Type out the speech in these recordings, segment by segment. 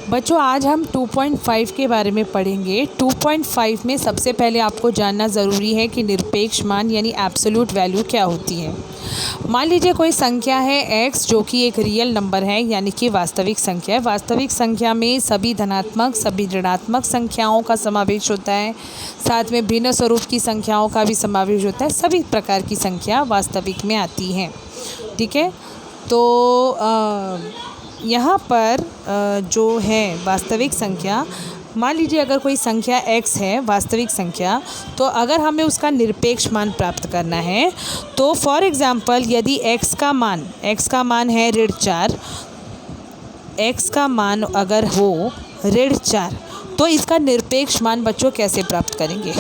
बच्चों आज हम 2.5 के बारे में पढ़ेंगे। 2.5 में सबसे पहले आपको जानना ज़रूरी है कि निरपेक्ष मान यानी एब्सोल्यूट वैल्यू क्या होती है। मान लीजिए कोई संख्या है x जो कि एक रियल नंबर है यानी कि वास्तविक संख्या है। वास्तविक संख्या में सभी धनात्मक सभी ऋणात्मक संख्याओं का समावेश होता है, साथ में भिन्न स्वरूप की संख्याओं का भी समावेश होता है। सभी प्रकार की संख्या वास्तविक में आती हैं। ठीक है, तो यहाँ पर जो है वास्तविक संख्या, मान लीजिए अगर कोई संख्या x है वास्तविक संख्या, तो अगर हमें उसका निरपेक्ष मान प्राप्त करना है तो फॉर एग्ज़ाम्पल यदि x का मान है ऋण 4, x का मान अगर हो ऋण 4 तो इसका निरपेक्ष मान बच्चों कैसे प्राप्त करेंगे।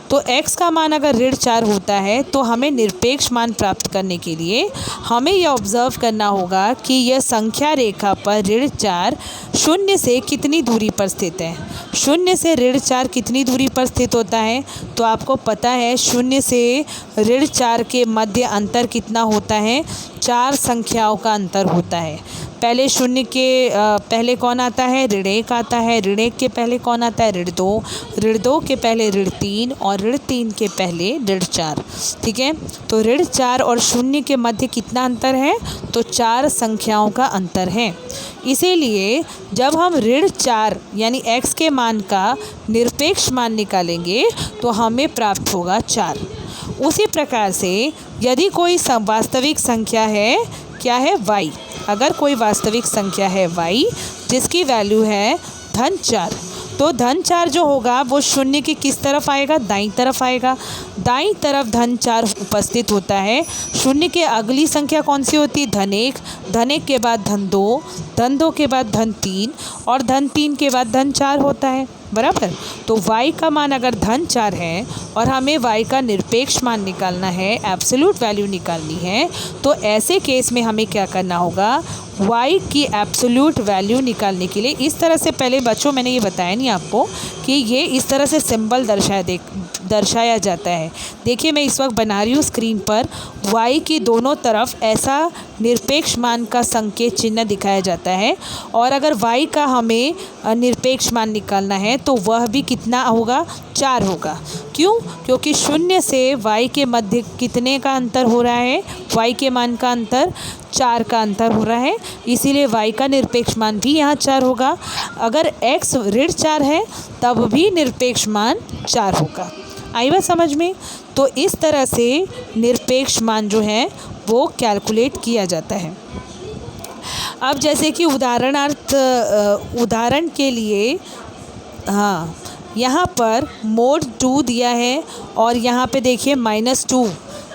तो x का मान अगर ऋण 4 होता है तो हमें निरपेक्ष मान प्राप्त करने के लिए हमें यह ऑब्ज़र्व करना होगा कि यह संख्या रेखा पर ऋण 4 शून्य से कितनी दूरी पर स्थित है। शून्य से ऋण 4 कितनी दूरी पर स्थित होता है, तो आपको पता है शून्य से ऋण 4 के मध्य अंतर कितना होता है, 4 संख्याओं का अंतर होता है। पहले शून्य के पहले कौन आता है, ऋण 1 आता है। ऋण 1 के पहले कौन आता है, ऋण 2। ऋण 2 के पहले ऋण 3 और ऋण 3 के पहले ऋण 4। ठीक है, तो ऋण 4 और शून्य के मध्य कितना अंतर है, तो 4 संख्याओं का अंतर है। इसीलिए जब हम ऋण 4 यानी x के मान का निरपेक्ष मान निकालेंगे तो हमें प्राप्त होगा 4। उसी प्रकार से यदि कोई वास्तविक संख्या है, क्या है, y। अगर कोई वास्तविक संख्या है y जिसकी वैल्यू है धन 4, तो धन 4 जो होगा वो शून्य की किस तरफ आएगा, दाईं तरफ आएगा। दाईं तरफ धन 4 उपस्थित होता है। शून्य के अगली संख्या कौन सी होती है, धन 1। धन 1 के बाद धन 2, धन 2 के बाद धन 3 और धन 3 के बाद धन 4 होता है, बराबर। तो y का मान अगर धन 4 है और हमें y का निरपेक्ष मान निकालना है, एब्सोल्यूट वैल्यू निकालनी है, तो ऐसे केस में हमें क्या करना होगा, y की एब्सोल्यूट वैल्यू निकालने के लिए इस तरह से, पहले बच्चों मैंने ये बताया नहीं आपको कि ये इस तरह से सिंबल दर्शाया जाता है। देखिए मैं इस वक्त बना रही हूँ स्क्रीन पर, y की दोनों तरफ ऐसा निरपेक्ष मान का संकेत चिन्ह दिखाया जाता है। और अगर y का हमें निरपेक्ष मान निकालना है तो वह भी कितना होगा, 4 होगा। क्यों, क्योंकि शून्य से y के मध्य कितने का अंतर हो रहा है, y के मान का अंतर 4 का अंतर हो रहा है, इसीलिए y का निरपेक्ष मान भी यहाँ 4 होगा। अगर x ऋण 4 है तब भी निरपेक्ष मान 4 होगा। आई बात समझ में। तो इस तरह से निरपेक्ष मान जो है वो कैलकुलेट किया जाता है। अब जैसे कि उदाहरण के लिए, हाँ, यहाँ पर मोड 2 दिया है और यहाँ पे देखिए -2।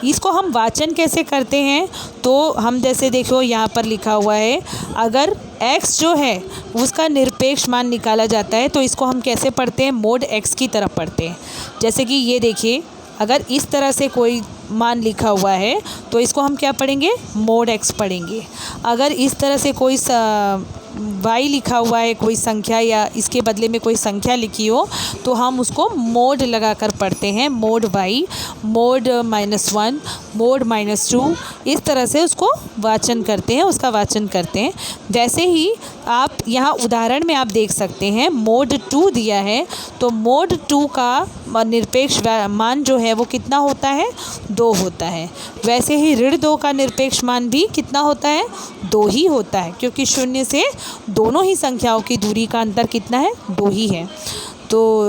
इसको हम वाचन कैसे करते हैं, तो हम जैसे देखो यहाँ पर लिखा हुआ है, अगर x जो है उसका निरपेक्ष मान निकाला जाता है तो इसको हम कैसे पढ़ते हैं, मोड x की तरफ पढ़ते हैं। जैसे कि ये देखिए, अगर इस तरह से कोई मान लिखा हुआ है तो इसको हम क्या पढ़ेंगे, मोड x पढ़ेंगे। अगर इस तरह से कोई y लिखा हुआ है, कोई संख्या या इसके बदले में कोई संख्या लिखी हो, तो हम उसको मोड लगाकर पढ़ते हैं, मोड y, मोड -1, मोड -2, इस तरह से उसको वाचन करते हैं, उसका वाचन करते हैं। वैसे ही आप यहाँ उदाहरण में आप देख सकते हैं मोड 2 दिया है, तो मोड 2 का निरपेक्ष मान जो है वो कितना होता है, 2 होता है। वैसे ही ऋण 2 का निरपेक्ष मान भी कितना होता है, 2 ही होता है, क्योंकि शून्य से दोनों ही संख्याओं की दूरी का अंतर कितना है, 2 ही है। तो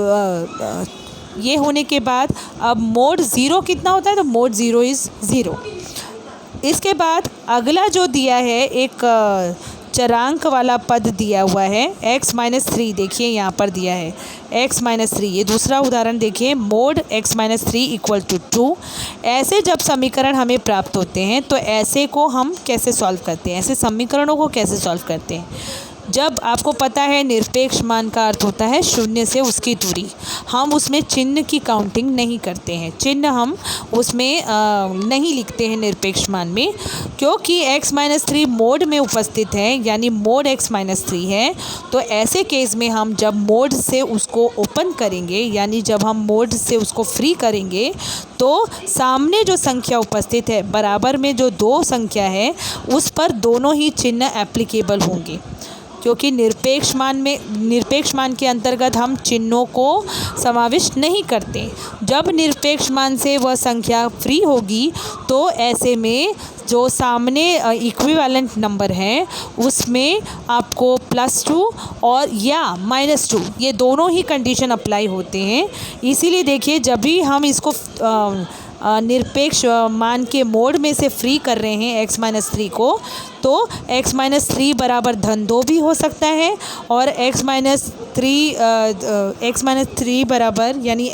ये होने के बाद अब मोड 0 कितना होता है, तो मोड 0 इज़ 0। इसके बाद अगला जो दिया है, एक चरांक वाला पद दिया हुआ है x-3, देखिए यहाँ पर दिया है x-3। ये दूसरा उदाहरण देखिए, मोड x-3 = 2। ऐसे जब समीकरण हमें प्राप्त होते हैं तो ऐसे को हम कैसे सॉल्व करते हैं, ऐसे समीकरणों को कैसे सॉल्व करते हैं। जब आपको पता है निरपेक्ष मान का अर्थ होता है शून्य से उसकी दूरी, हम उसमें चिन्ह की काउंटिंग नहीं करते हैं, चिन्ह हम उसमें नहीं लिखते हैं निरपेक्ष मान में, क्योंकि x-3 मोड में उपस्थित है, यानी मोड x-3 है। तो ऐसे केस में हम जब मोड से उसको ओपन करेंगे, यानी जब हम मोड से उसको फ्री करेंगे, तो सामने जो संख्या उपस्थित है, बराबर में जो 2 संख्या है, उस पर दोनों ही चिन्ह एप्लीकेबल होंगे। क्योंकि निरपेक्ष मान के अंतर्गत हम चिन्हों को समाविष्ट नहीं करते। जब निरपेक्ष मान से वह संख्या फ्री होगी तो ऐसे में जो सामने इक्विवेलेंट नंबर है उसमें आपको +2 और या -2 ये दोनों ही कंडीशन अप्लाई होते हैं। इसीलिए देखिए, जब भी हम इसको निरपेक्ष मान के मोड में से फ्री कर रहे हैं x-3 को, तो x-3 बराबर -2 भी हो सकता है और x-3 बराबर यानी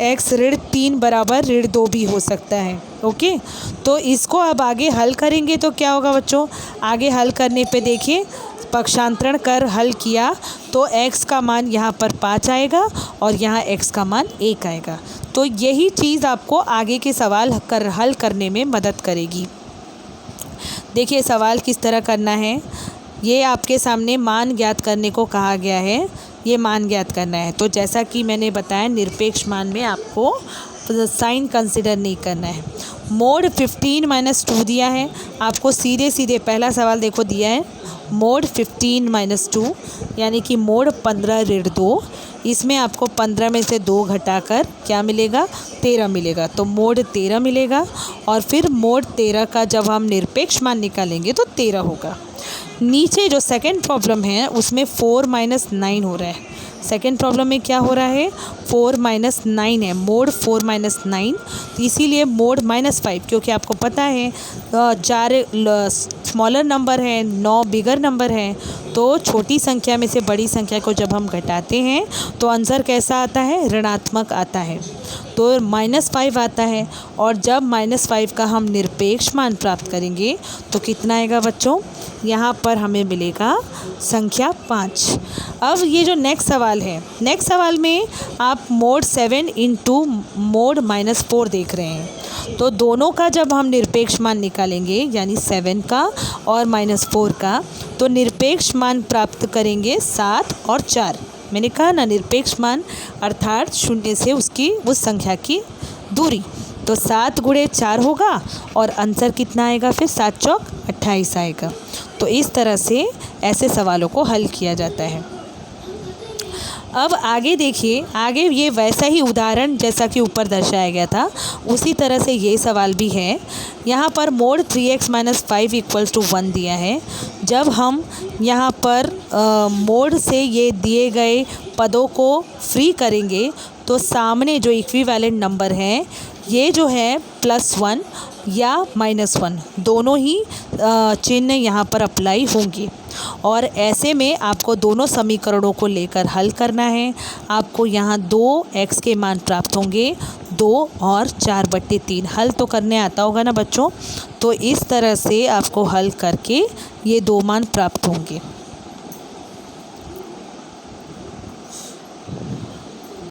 x-3 बराबर -2 भी हो सकता है। ओके, तो इसको अब आगे हल करेंगे तो क्या होगा बच्चों, आगे हल करने पे देखिए पक्षांतरण कर हल किया तो x का मान यहाँ पर 5 आएगा और यहाँ x का मान 1 आएगा। तो यही चीज़ आपको आगे के सवाल हल करने में मदद करेगी। देखिए सवाल किस तरह करना है। ये आपके सामने मान ज्ञात करने को कहा गया है, ये मान ज्ञात करना है। तो जैसा कि मैंने बताया निरपेक्ष मान में आपको साइन कंसिडर नहीं करना है। मोड 15 - 2 दिया है आपको, सीधे पहला सवाल देखो दिया है मोड 15 - 2 यानी कि मोड 15 ऋण 2। इसमें आपको 15 में से 2 घटाकर क्या मिलेगा, 13 मिलेगा। तो मोड 13 मिलेगा और फिर मोड 13 का जब हम निरपेक्ष मान निकालेंगे तो 13 होगा। नीचे जो सेकंड प्रॉब्लम है उसमें 4 - 9 हो रहा है। सेकंड प्रॉब्लम में क्या हो रहा है, 4 - 9 है, मोड 4 - 9। तो इसीलिए मोड -5, क्योंकि आपको पता है 4 स्मॉलर नंबर है, 9 बिगर नंबर है। तो छोटी संख्या में से बड़ी संख्या को जब हम घटाते हैं तो आंसर कैसा आता है, ऋणात्मक आता है। तो -5 आता है और जब -5 का हम निरपेक्ष मान प्राप्त करेंगे तो कितना आएगा बच्चों, यहाँ पर हमें मिलेगा संख्या 5। अब ये जो नेक्स्ट सवाल है, नेक्स्ट सवाल में आप मोड 7 इंटू मोड -4 देख रहे हैं। तो दोनों का जब हम निरपेक्ष मान निकालेंगे यानी 7 का और -4 का, तो निरपेक्ष मान प्राप्त करेंगे 7 और 4। मैंने कहा ना निरपेक्ष मान अर्थात 0 से उसकी उस संख्या की दूरी। तो 7 × 4 होगा और आंसर कितना आएगा, फिर 7 चौक 28 आएगा। तो इस तरह से ऐसे सवालों को हल किया जाता है। अब आगे देखिए, आगे ये वैसा ही उदाहरण जैसा कि ऊपर दर्शाया गया था उसी तरह से ये सवाल भी है। यहाँ पर मोड 3x - 5 = 1 दिया है। जब हम यहाँ पर मोड से ये दिए गए पदों को फ्री करेंगे तो सामने जो इक्विवेलेंट नंबर है ये जो है +1 या -1 दोनों ही चिन्ह यहाँ पर अप्लाई होंगे। और ऐसे में आपको दोनों समीकरणों को लेकर हल करना है। आपको यहाँ 2x के मान प्राप्त होंगे, 2 और 4/3। हल तो करने आता होगा ना बच्चों। तो इस तरह से आपको हल करके ये 2 मान प्राप्त होंगे।